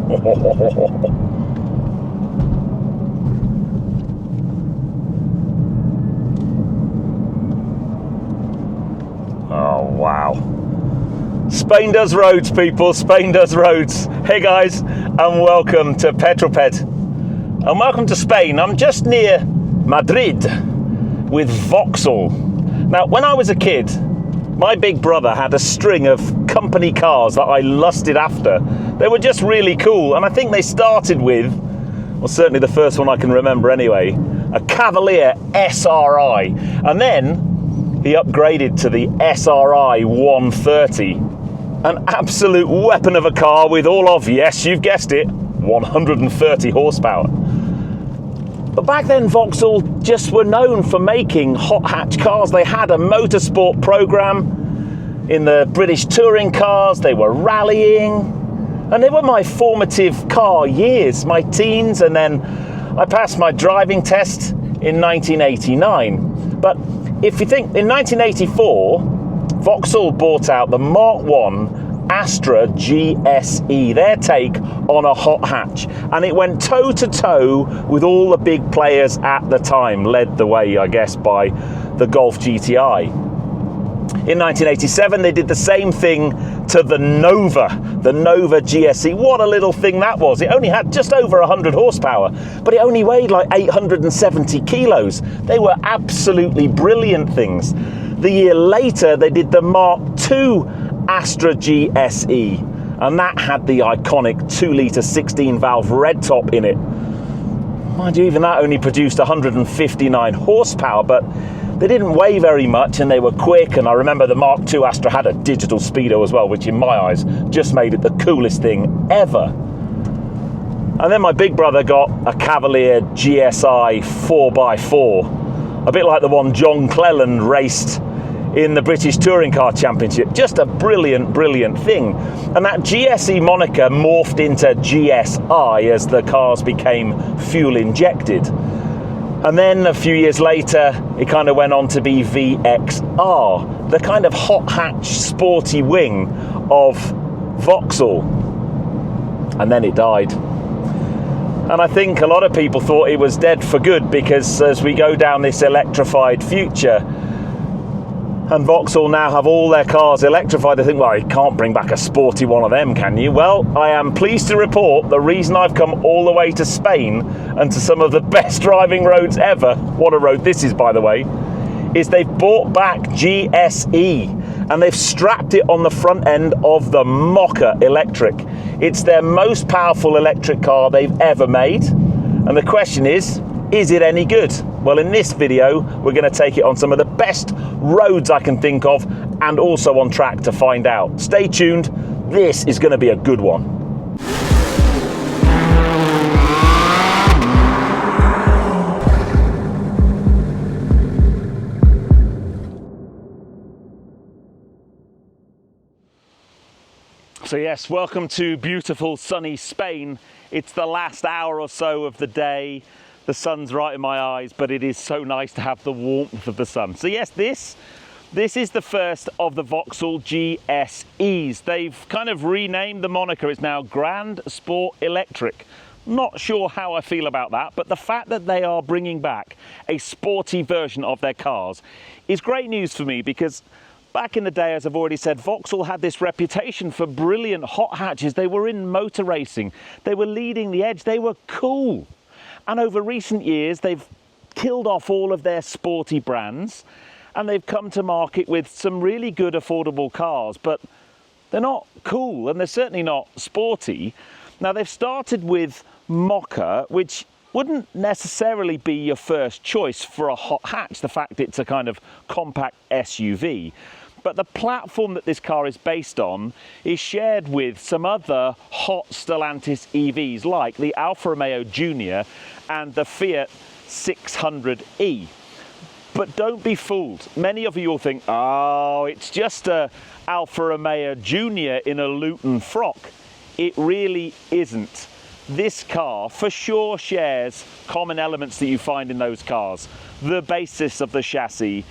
Oh, wow. Spain does roads, people. Spain does roads. Hey, guys, and welcome to Petrol Ped. And welcome to Spain. I'm just near Madrid with Vauxhall. Now, when I was a kid, my big brother had a string of company cars that I lusted after. They were just really cool, and I think they started with, well, certainly the first one I can remember anyway, a Cavalier SRI, and then he upgraded to the SRI 130, an absolute weapon of a car with all of, yes, you've guessed it, 130 horsepower. But back then, Vauxhall just were known for making hot hatch cars. They had a motorsport program in the British touring cars. They were rallying, and they were my formative car years, my teens, and then I passed my driving test in 1989. But if you think, in 1984, Vauxhall bought out the Mark 1 Astra GSE, their take on a hot hatch, and it went toe-to-toe with all the big players at the time, led the way, I guess, by the Golf GTI. In 1987, they did the same thing to the Nova GSE. What a little thing that was. It only had just over 100 horsepower, but it only weighed like 870 kilos. They were absolutely brilliant things. The year later, they did the Mark II Astra GSE, and that had the iconic 2-litre 16-valve red top in it. Mind you, even that only produced 159 horsepower, but they didn't weigh very much and they were quick. And I remember the Mark II Astra had a digital speedo as well, which in my eyes just made it the coolest thing ever. And then my big brother got a Cavalier GSI 4x4, a bit like the one John Cleland raced in the British Touring Car Championship. Just a brilliant, brilliant thing. And that GSE moniker morphed into GSI as the cars became fuel injected. And then a few years later, it kind of went on to be VXR, the kind of hot hatch sporty wing of Vauxhall. And then it died. And I think a lot of people thought it was dead for good, because as we go down this electrified future, and Vauxhall now have all their cars electrified, they think, well, you can't bring back a sporty one of them, can you? Well, I am pleased to report the reason I've come all the way to Spain and to some of the best driving roads ever, what a road this is, by the way, is they've brought back GSE and they've strapped it on the front end of the Mokka Electric. It's their most powerful electric car they've ever made. And the question is it any good? Well, in this video, we're going to take it on some of the best roads I can think of, and also on track to find out. Stay tuned. This is going to be a good one. So yes, welcome to beautiful sunny Spain. It's the last hour or so of the day. The sun's right in my eyes, but it is so nice to have the warmth of the sun. So yes, this is the first of the Vauxhall GSEs. They've kind of renamed the moniker. It's now Grand Sport Electric. Not sure how I feel about that, but the fact that they are bringing back a sporty version of their cars is great news for me, because back in the day, as I've already said, Vauxhall had this reputation for brilliant hot hatches. They were in motor racing. They were leading the edge. They were cool. And over recent years, they've killed off all of their sporty brands, and they've come to market with some really good affordable cars, but they're not cool and they're certainly not sporty. Now, they've started with Mokka, which wouldn't necessarily be your first choice for a hot hatch, the fact it's a kind of compact SUV. But the platform that this car is based on is shared with some other hot Stellantis EVs, like the Alfa Romeo Junior and the Fiat 600e. But don't be fooled. Many of you will think, oh, it's just a Alfa Romeo Junior in a Luton frock. It really isn't. This car for sure shares common elements that you find in those cars. The basis of the chassis,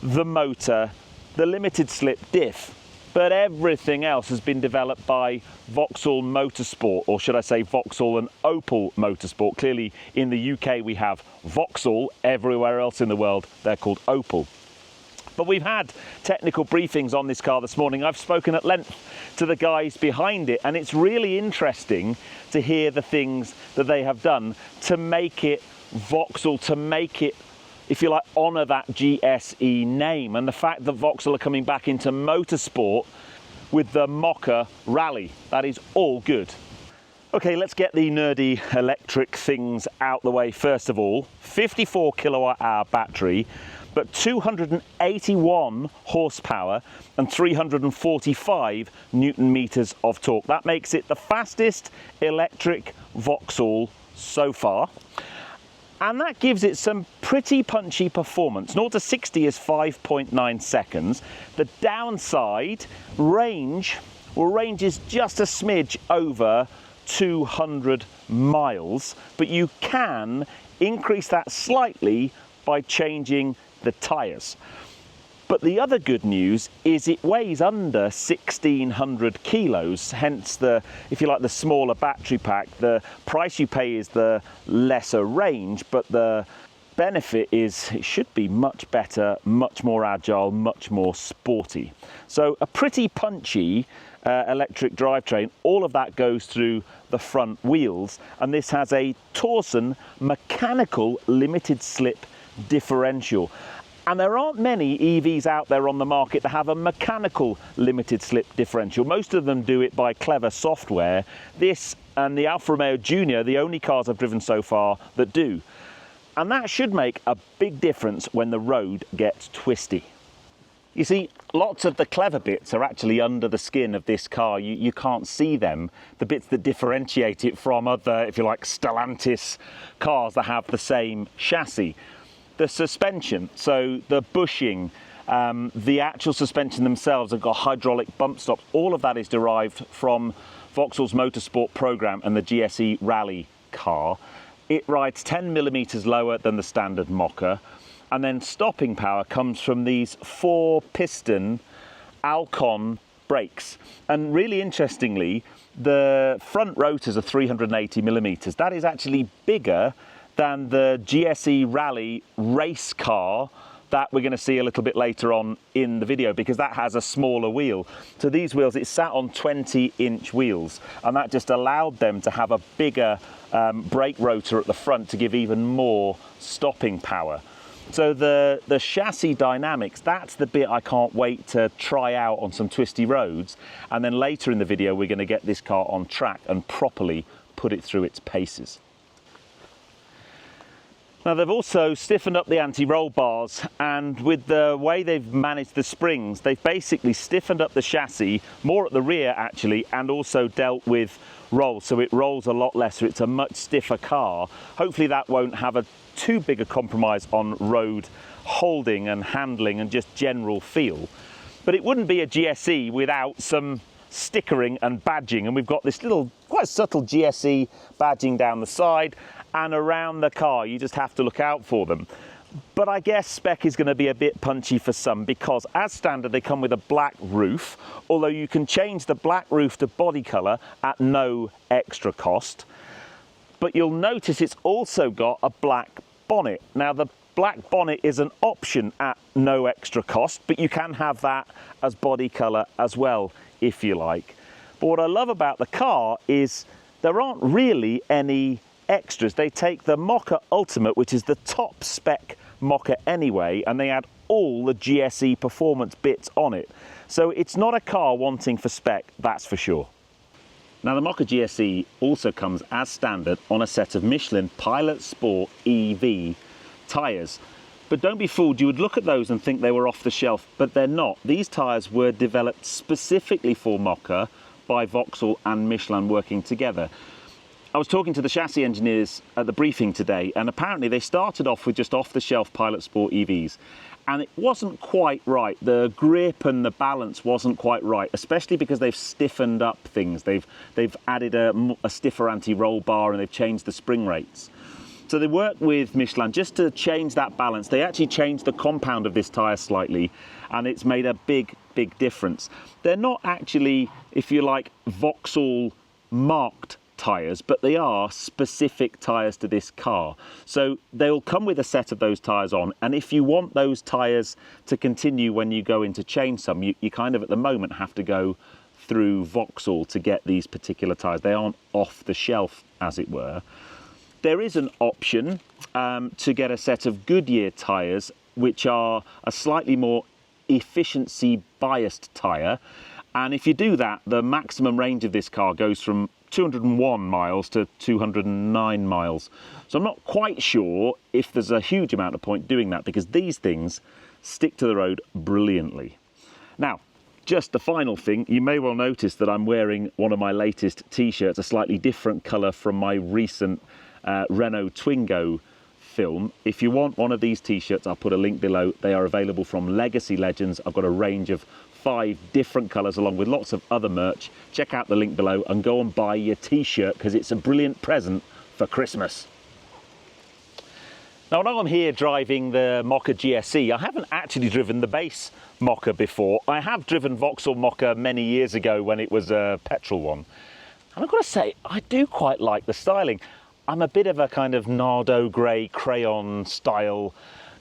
the motor, the limited slip diff. but everything else has been developed by Vauxhall Motorsport, or should I say Vauxhall and Opel Motorsport. Clearly in the UK we have Vauxhall, everywhere else in the world they're called Opel. But we've had technical briefings on this car this morning. I've spoken at length to the guys behind it, and it's really interesting to hear the things that they have done to make it Vauxhall, to make it, if you like, honour that GSE name, and the fact that Vauxhall are coming back into motorsport with the Mokka Rally. That is all good. Okay, let's get the nerdy electric things out the way first of all. 54 kilowatt hour battery, but 281 horsepower and 345 newton meters of torque. That makes it the fastest electric Vauxhall so far. And that gives it some pretty punchy performance. 0 to 60 is 5.9 seconds. The downside, range is just a smidge over 200 miles, but you can increase that slightly by changing the tyres. But the other good news is it weighs under 1,600 kilos, hence the, if you like, the smaller battery pack. The price you pay is the lesser range, but the benefit is it should be much better, much more agile, much more sporty. So a pretty punchy electric drivetrain. All of that goes through the front wheels, and this has a Torsen mechanical limited slip differential. And there aren't many EVs out there on the market that have a mechanical limited slip differential. Most of them do it by clever software. This and the Alfa Romeo Junior, the only cars I've driven so far that do. And that should make a big difference when the road gets twisty. You see, lots of the clever bits are actually under the skin of this car. You can't see them, the bits that differentiate it from other, if you like, Stellantis cars that have the same chassis. The suspension, so the bushing, the actual suspension themselves have got hydraulic bump stops. All of that is derived from Vauxhall's motorsport program and the GSE Rally car. It rides 10 millimeters lower than the standard Mokka, and then stopping power comes from these 4-piston Alcon brakes. And really interestingly, the front rotors are 380 millimeters. That is actually bigger than the GSE Rally race car that we're going to see a little bit later on in the video, because that has a smaller wheel. So these wheels, it sat on 20-inch wheels, and that just allowed them to have a bigger brake rotor at the front to give even more stopping power. So the chassis dynamics, that's the bit I can't wait to try out on some twisty roads, and then later in the video we're going to get this car on track and properly put it through its paces. Now they've also stiffened up the anti-roll bars, and with the way they've managed the springs, they've basically stiffened up the chassis, more at the rear actually, and also dealt with roll, so it rolls a lot less, so it's a much stiffer car. Hopefully that won't have a too big a compromise on road holding and handling and just general feel. But it wouldn't be a GSE without some stickering and badging, and we've got this little quite subtle GSE badging down the side and around the car. You just have to look out for them. But I guess spec is going to be a bit punchy for some, because as standard they come with a black roof, although you can change the black roof to body colour at no extra cost. But you'll notice it's also got a black bonnet. Now the black bonnet is an option at no extra cost, but you can have that as body colour as well if you like. But what I love about the car is there aren't really any extras. They take the Mokka Ultimate, which is the top spec Mokka anyway, and they add all the GSE performance bits on it. So it's not a car wanting for spec, that's for sure. Now the Mokka GSE also comes as standard on a set of Michelin Pilot Sport EV tyres. But don't be fooled, you would look at those and think they were off the shelf, but they're not. These tyres were developed specifically for Mokka by Vauxhall and Michelin working together. I was talking to the chassis engineers at the briefing today, and apparently they started off with just off-the-shelf Pilot Sport EVs, and it wasn't quite right. The grip and the balance wasn't quite right, especially because they've stiffened up things. They've added a stiffer anti-roll bar, and they've changed the spring rates. So they worked with Michelin just to change that balance. They actually changed the compound of this tyre slightly, and it's made a big big difference. They're not actually, if you like, Vauxhall marked tyres, but they are specific tyres to this car. So they'll come with a set of those tyres on, and if you want those tyres to continue when you go in to change some, you kind of at the moment have to go through Vauxhall to get these particular tyres. They aren't off the shelf, as it were. There is an option to get a set of Goodyear tyres, which are a slightly more efficiency biased tyre, and if you do that, the maximum range of this car goes from 201 miles to 209 miles. So I'm not quite sure if there's a huge amount of point doing that, because these things stick to the road brilliantly. Now, just the final thing, you may well notice that I'm wearing one of my latest t-shirts, a slightly different colour from my recent Renault Twingo film. If you want one of these t-shirts, I'll put a link below. They are available from Legacy Legends. I've got a range of 5 different colours along with lots of other merch. Check out the link below and go and buy your t-shirt, because it's a brilliant present for Christmas. Now, I'm here driving the Mokka GSE. I haven't actually driven the base Mokka before. I have driven Vauxhall Mokka many years ago when it was a petrol one. And I've got to say, I do quite like the styling. I'm a bit of a kind of Nardo grey crayon style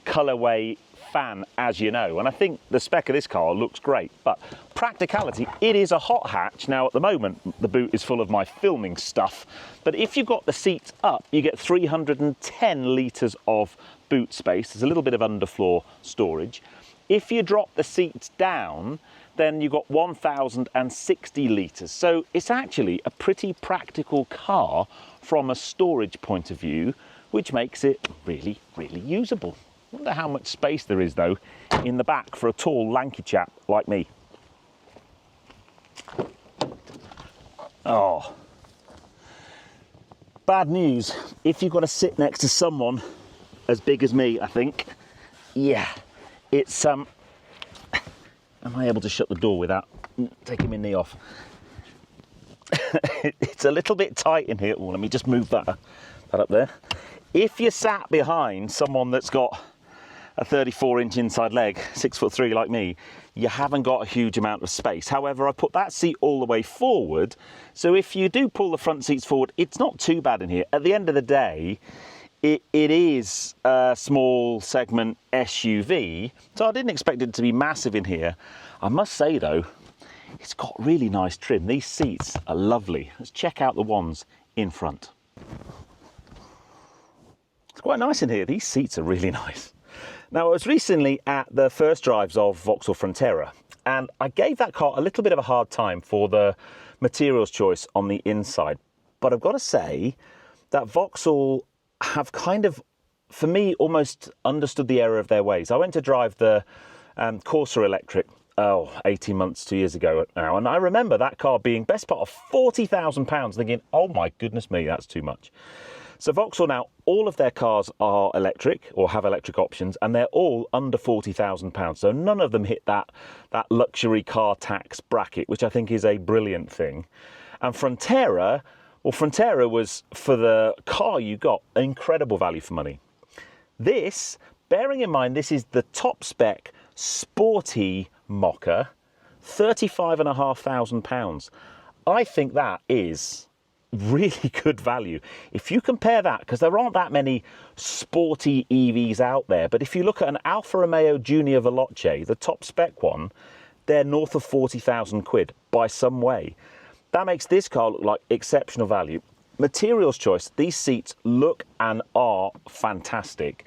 colourway fan, as you know, and I think the spec of this car looks great. But practicality, it is a hot hatch. Now at the moment the boot is full of my filming stuff, but if you've got the seats up, you get 310 litres of boot space. There's a little bit of underfloor storage. If you drop the seats down, then you've got 1,060 litres. So it's actually a pretty practical car from a storage point of view, which makes it really, really usable. I wonder how much space there is, though, in the back for a tall, lanky chap like me. Oh. Bad news. If you've got to sit next to someone as big as me, I think, yeah, it's, am I able to shut the door without taking my knee off? It's a little bit tight in here. Oh, let me just move that up there. If you sat behind someone that's got a 34-inch inside leg, 6'3" like me, you haven't got a huge amount of space. However, I put that seat all the way forward, so if you do pull the front seats forward, it's not too bad in here. At the end of the day, it is a small segment SUV, so I didn't expect it to be massive in here. I must say though, it's got really nice trim. These seats are lovely. Let's check out the ones in front. It's quite nice in here. These seats are really nice. Now, I was recently at the first drives of Vauxhall Frontera, and I gave that car a little bit of a hard time for the materials choice on the inside. But I've got to say that Vauxhall have kind of, for me, almost understood the error of their ways. I went to drive the Corsa Electric 18 months, 2 years ago now, and I remember that car being best part of £40,000, thinking, oh my goodness me, that's too much. So Vauxhall now, all of their cars are electric or have electric options, and they're all under £40,000. So none of them hit that luxury car tax bracket, which I think is a brilliant thing. And Frontera, well, Frontera was, for the car you got, an incredible value for money. This, bearing in mind, this is the top spec sporty Mokka, £35,500. I think that is really good value. If you compare that, because there aren't that many sporty EVs out there, but if you look at an Alfa Romeo Junior Veloce, the top spec one, they're north of 40,000 quid by some way. That makes this car look like exceptional value. Materials choice, these seats look and are fantastic,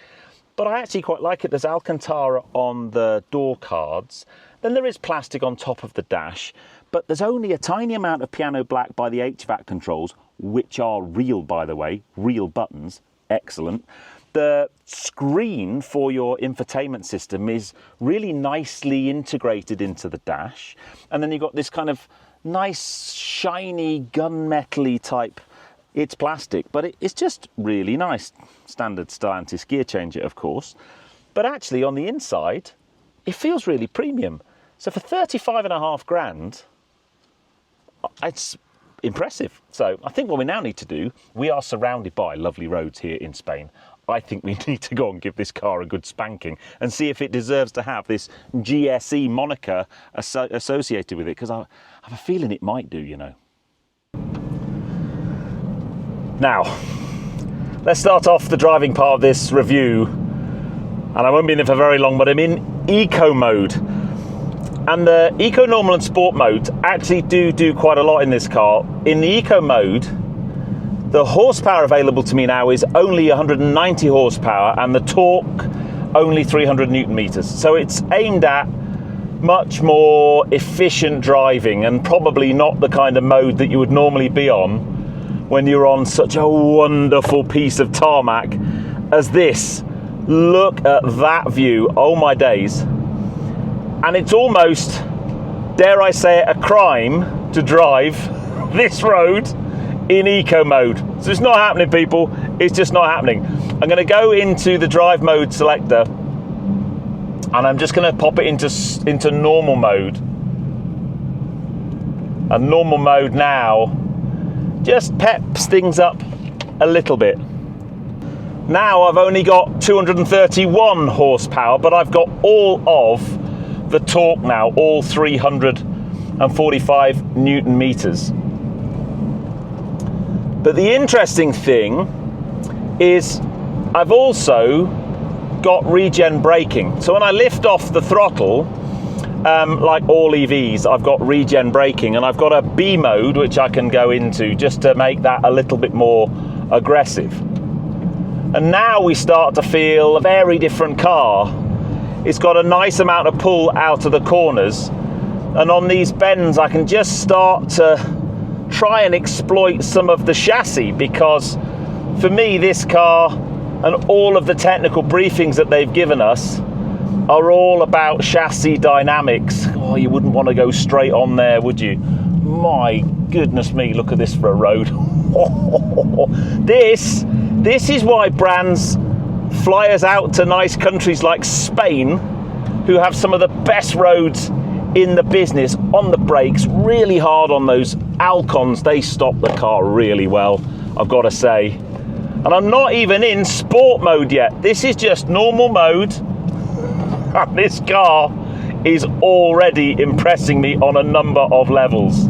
but I actually quite like it. There's Alcantara on the door cards, then there is plastic on top of the dash, but there's only a tiny amount of piano black by the HVAC controls, which are real, by the way, real buttons, excellent. The screen for your infotainment system is really nicely integrated into the dash, and then you've got this kind of nice, shiny, gunmetal-y type. It's plastic, but it's just really nice. Standard Stellantis gear changer, of course, but actually on the inside, it feels really premium. So for 35.5 grand, it's impressive. So I think what we now need to do, we are surrounded by lovely roads here in Spain. I think we need to go and give this car a good spanking and see if it deserves to have this GSE moniker associated with it, because I have a feeling it might do, you know. Now, let's start off the driving part of this review, and I won't be in it for very long, but I'm in eco mode. And the eco, normal and sport modes actually do quite a lot in this car. In the eco mode, the horsepower available to me now is only 190 horsepower and the torque only 300 newton meters. So it's aimed at much more efficient driving, and probably not the kind of mode that you would normally be on when you're on such a wonderful piece of tarmac as this. Look at that view, oh my days. And it's almost, dare I say it, a crime to drive this road in eco mode. So it's not happening, people. It's just not happening. I'm going to go into the drive mode selector, and I'm just going to pop it into normal mode. And normal mode now just peps things up a little bit. Now I've only got 231 horsepower, but I've got all of the torque now, all 345 newton meters. But the interesting thing is I've also got regen braking. So when I lift off the throttle, like all EVs, I've got regen braking, and I've got a B mode which I can go into just to make that a little bit more aggressive. And now we start to feel a very different car. It's got a nice amount of pull out of the corners, and on these bends I can just start to try and exploit some of the chassis, because for me this car and all of the technical briefings that they've given us are all about chassis dynamics. Oh, you wouldn't want to go straight on there, would you? My goodness me, look at this for a road. This is why brands fly us out to nice countries like Spain, who have some of the best roads in the business, on the brakes, really hard on those Alcons. They stop the car really well, I've got to say. And I'm not even in sport mode yet. This is just normal mode. And this car is already impressing me on a number of levels.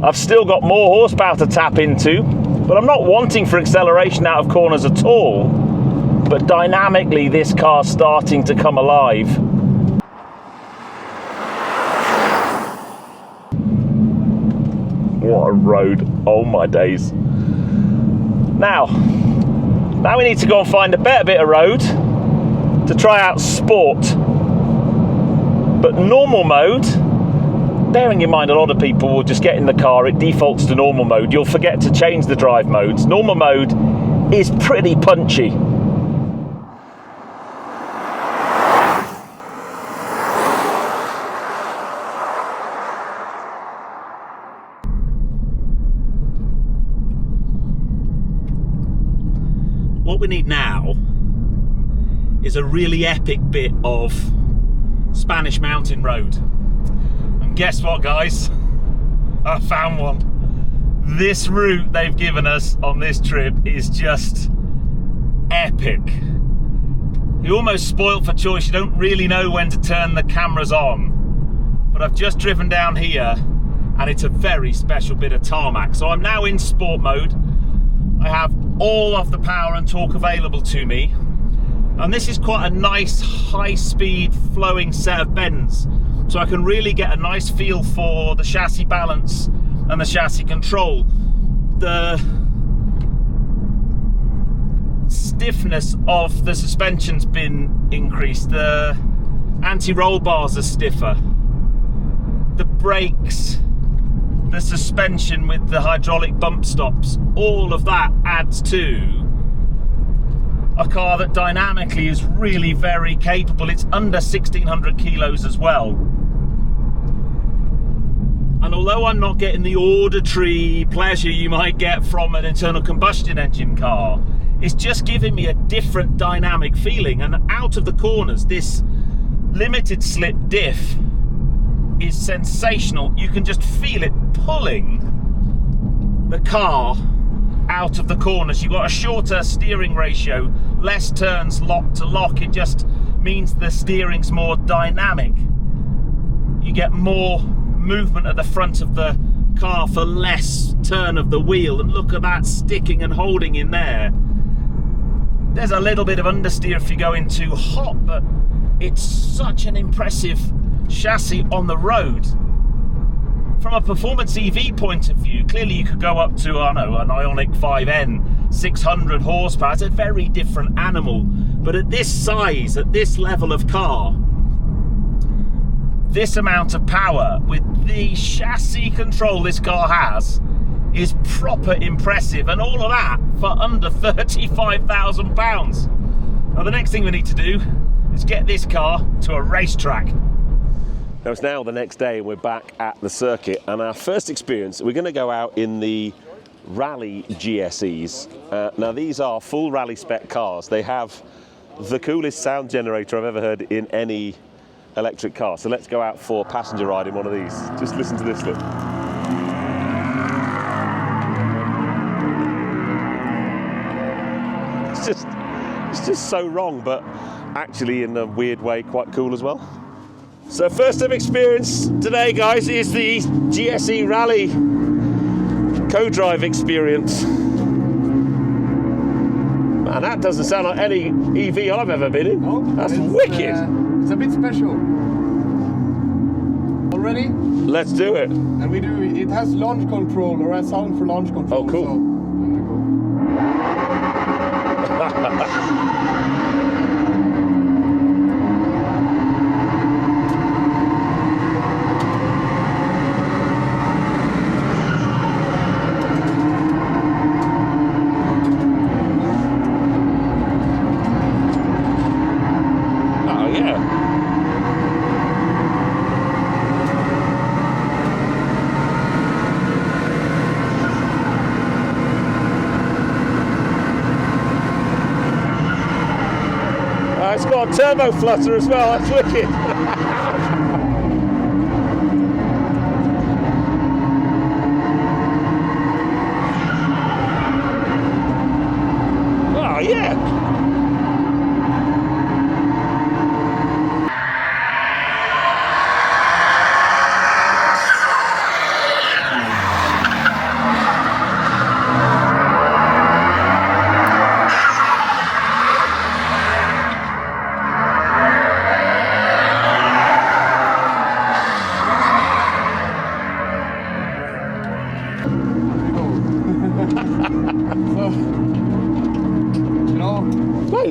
I've still got more horsepower to tap into, but I'm not wanting for acceleration out of corners at all. But dynamically, this car's starting to come alive. What a road, oh my days. Now we need to go and find a better bit of road to try out sport. But normal mode, bearing in mind a lot of people will just get in the car, it defaults to normal mode, you'll forget to change the drive modes. Normal mode is pretty punchy. What we need now is a really epic bit of Spanish mountain road. And guess what, guys? I found one. This route they've given us on this trip is just epic. You're almost spoilt for choice. You don't really know when to turn the cameras on. But I've just driven down here and it's a very special bit of tarmac. So I'm now in sport mode. I have all of the power and torque available to me, and this is quite a nice high-speed flowing set of bends, so I can really get a nice feel for the chassis balance and the chassis control. The stiffness of the suspension's been increased, the anti-roll bars are stiffer, the brakes, the suspension with the hydraulic bump stops, all of that adds to a car that dynamically is really very capable. It's under 1,600 kilos as well. And although I'm not getting the auditory pleasure you might get from an internal combustion engine car, it's just giving me a different dynamic feeling. And out of the corners, this limited slip diff is sensational. You can just feel it pulling the car out of the corners. You've got a shorter steering ratio, less turns lock to lock. It just means the steering's more dynamic. You get more movement at the front of the car for less turn of the wheel, and look at that sticking and holding in there. There's a little bit of understeer if you're going too hot, but it's such an impressive chassis on the road. From a performance EV point of view, clearly you could go up to, I don't know, an Ioniq 5N, 600 horsepower. It's a very different animal. But at this size, at this level of car, this amount of power with the chassis control this car has is proper impressive, and all of that for under £35,000. Now the next thing we need to do is get this car to a racetrack. Now it's now the next day and we're back at the circuit, and our first experience, we're going to go out in the Rally GSEs. Now these are full rally spec cars. They have the coolest sound generator I've ever heard in any electric car. So let's go out for a passenger ride in one of these. Just listen to this, look. It's just so wrong, but actually in a weird way quite cool as well. So first time experience today, guys, is the GSE Rally co-drive experience. Man, that doesn't sound like any EV I've ever been in. Oh, that's wicked. It's a bit special. All ready? Let's do it. And it has launch control, or has sound for launch control. Oh, cool. So, it's got a turbo flutter as well, that's wicked. Oh yeah.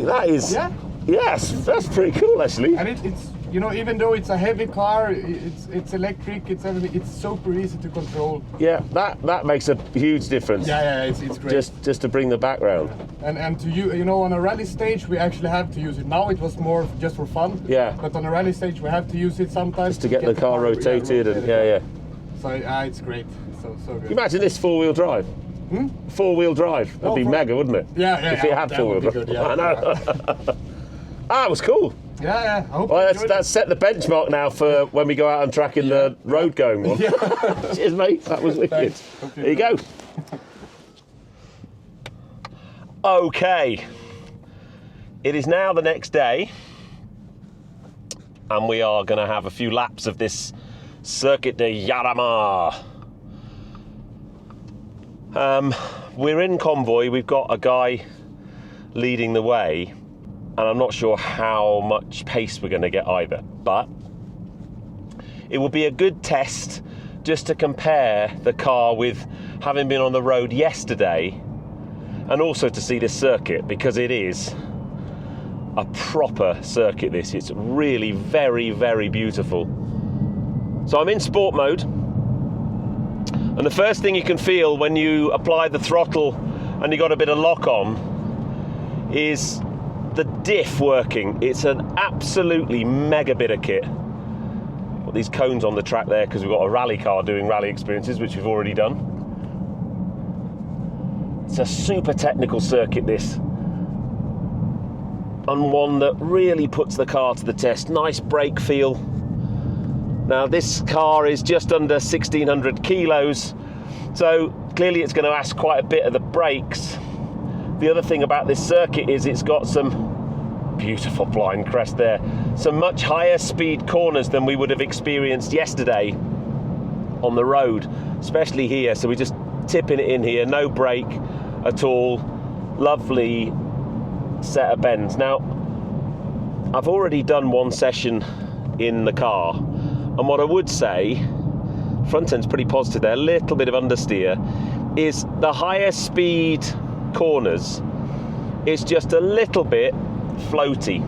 That is, yeah? Yes, that's pretty cool actually. And it's even though it's a heavy car, it's electric, it's everything, it's super easy to control. Yeah, that makes a huge difference. Yeah, it's great. Just to bring the background. And to on a rally stage we actually have to use it. Now it was more just for fun. Yeah. But on a rally stage we have to use it sometimes. Just to get the car rotated and yeah. So it's great. So good. Can you imagine this four-wheel drive? Four-wheel drive. That'd be mega, wouldn't it? Yeah. If it had four-wheel drive. Good, yeah. I know. It was cool. Yeah. I hope well, that's set the benchmark now for when we go out and track in the road going one. Yeah. Cheers, mate. That was wicked. There you go. Okay. It is now the next day, and we are going to have a few laps of this Circuit de Jarama. We're in convoy. We've got a guy leading the way, and I'm not sure how much pace we're going to get either, but it will be a good test just to compare the car with having been on the road yesterday, and also to see this circuit, because it is a proper circuit. It's really very, very beautiful. So I'm in sport mode, and the first thing you can feel when you apply the throttle and you got a bit of lock on is the diff working. It's an absolutely mega bit of kit. Got these cones on the track there because we've got a rally car doing rally experiences, which we've already done. It's a super technical circuit, this, and one that really puts the car to the test. Nice brake feel. Now this car is just under 1600 kilos, so Clearly it's going to ask quite a bit of the brakes. The other thing about this circuit is it's got some beautiful blind crest there, some much higher speed corners than we would have experienced yesterday on the road, especially here. So we're just tipping it in here, no brake at all, lovely set of bends. Now, I've already done one session in the car, and what I would say, front end's pretty positive there, a little bit of understeer, is the higher speed corners is just a little bit floaty.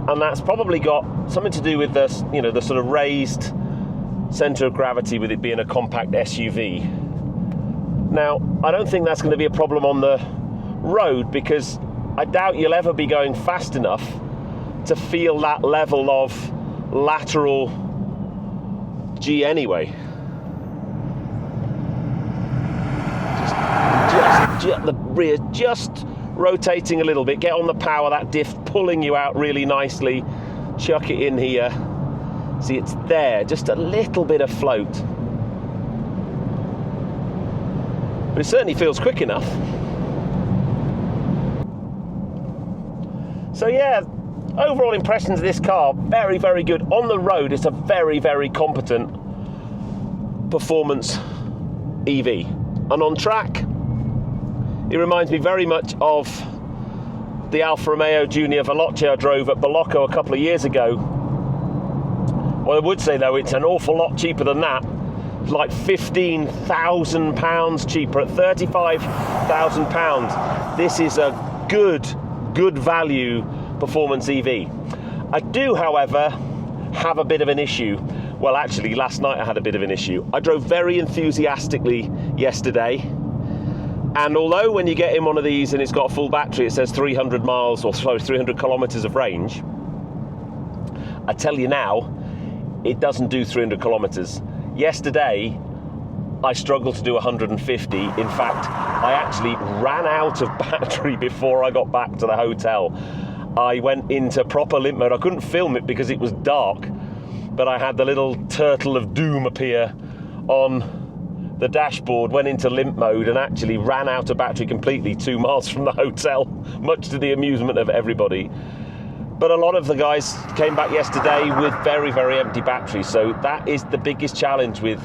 And that's probably got something to do with the, you know, the sort of raised centre of gravity with it being a compact SUV. Now, I don't think that's going to be a problem on the road, because I doubt you'll ever be going fast enough to feel that level of lateral G anyway. Just the rear just rotating a little bit, get on the power, that diff pulling you out really nicely, chuck it in here. See, it's there, just a little bit of float. But it certainly feels quick enough. So yeah, overall impressions of this car, very, very good. On the road, it's a very, very competent performance EV. And on track, it reminds me very much of the Alfa Romeo Junior Veloce I drove at Bolocco a couple of years ago. Well, I would say, though, it's an awful lot cheaper than that. It's like £15,000 cheaper at £35,000. This is a good value performance EV. I do, however, have a bit of an issue. Well, actually, last night I had a bit of an issue. I drove very enthusiastically yesterday, and although when you get in one of these and it's got a full battery, it says 300 miles, or sorry, 300 kilometers of range, I tell you now, it doesn't do 300 kilometers. Yesterday, I struggled to do 150. In fact, I actually ran out of battery before I got back to the hotel. I went into proper limp mode. I couldn't film it because it was dark, but I had the little turtle of doom appear on the dashboard, went into limp mode and actually ran out of battery completely 2 miles from the hotel, much to the amusement of everybody. But a lot of the guys came back yesterday with very, very empty batteries. So that is the biggest challenge with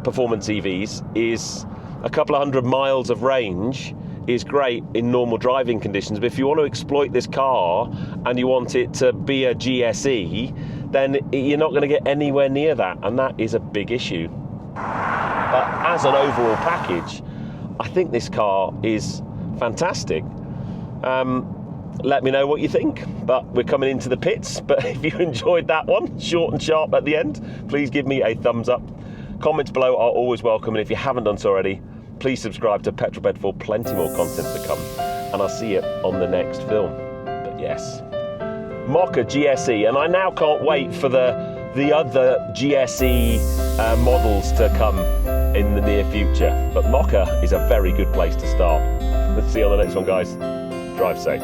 performance EVs, is a couple of 100 miles of range is great in normal driving conditions. But if you want to exploit this car and you want it to be a GSE, then you're not going to get anywhere near that. And that is a big issue. But as an overall package, I think this car is fantastic. Let me know what you think. But we're coming into the pits. But if you enjoyed that one, short and sharp at the end, please give me a thumbs up. Comments below are always welcome. And if you haven't done so already, please subscribe to Petrol Ped for plenty more content to come. And I'll see you on the next film. But yes, Mokka GSE. And I now can't wait for the other GSE models to come in the near future. But Mokka is a very good place to start. Let's see you on the next one, guys. Drive safe.